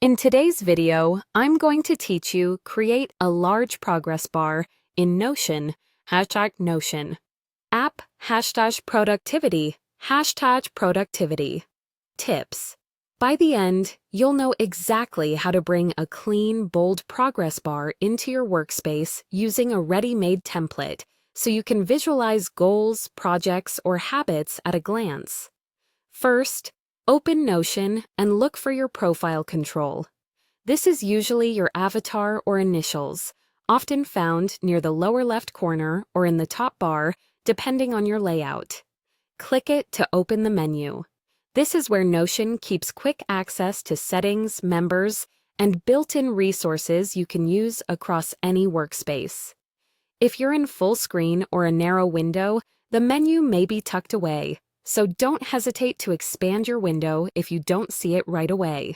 In today's video, I'm going to teach you create a large progress bar in Notion, #Notion. App #productivity, #productivity. Tips. By the end, you'll know exactly how to bring a clean, bold progress bar into your workspace using a ready-made template so you can visualize goals, projects, or habits at a glance. First, open Notion and look for your profile control. This is usually your avatar or initials, often found near the lower left corner or in the top bar, depending on your layout. Click it to open the menu. This is where Notion keeps quick access to settings, members, and built-in resources you can use across any workspace. If you're in full screen or a narrow window, the menu may be tucked away, so don't hesitate to expand your window if you don't see it right away.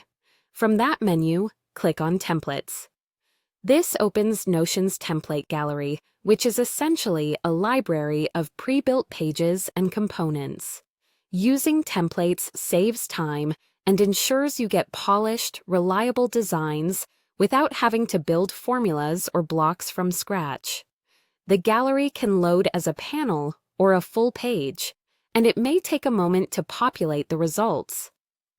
From that menu, click on Templates. This opens Notion's template gallery, which is essentially a library of pre-built pages and components. Using templates saves time and ensures you get polished, reliable designs without having to build formulas or blocks from scratch. The gallery can load as a panel or a full page, and it may take a moment to populate the results.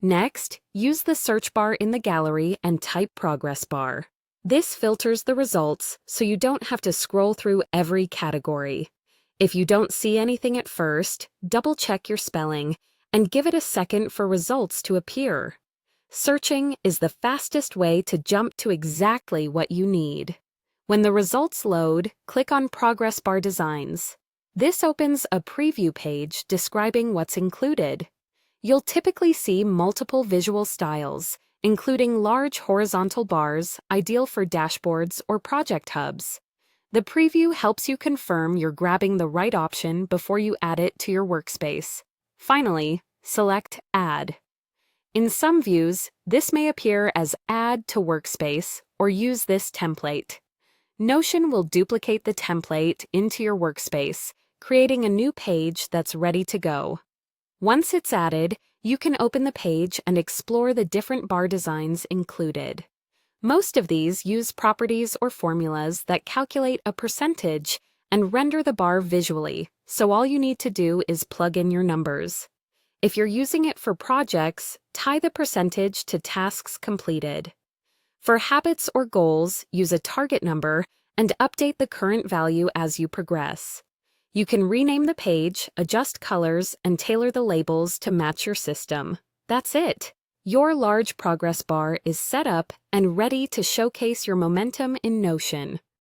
Next, use the search bar in the gallery and type progress bar. This filters the results so you don't have to scroll through every category. If you don't see anything at first, double-check your spelling and give it a second for results to appear. Searching is the fastest way to jump to exactly what you need. When the results load, click on Progress Bar Designs. This opens a preview page describing what's included. You'll typically see multiple visual styles, including large horizontal bars, ideal for dashboards or project hubs. The preview helps you confirm you're grabbing the right option before you add it to your workspace. Finally, select Add. In some views, this may appear as Add to Workspace or use this template. Notion will duplicate the template into your workspace, creating a new page that's ready to go. Once it's added, you can open the page and explore the different bar designs included. Most of these use properties or formulas that calculate a percentage and render the bar visually, so all you need to do is plug in your numbers. If you're using it for projects, tie the percentage to tasks completed. For habits or goals, use a target number and update the current value as you progress. You can rename the page, adjust colors, and tailor the labels to match your system. That's it. Your large progress bar is set up and ready to showcase your momentum in Notion.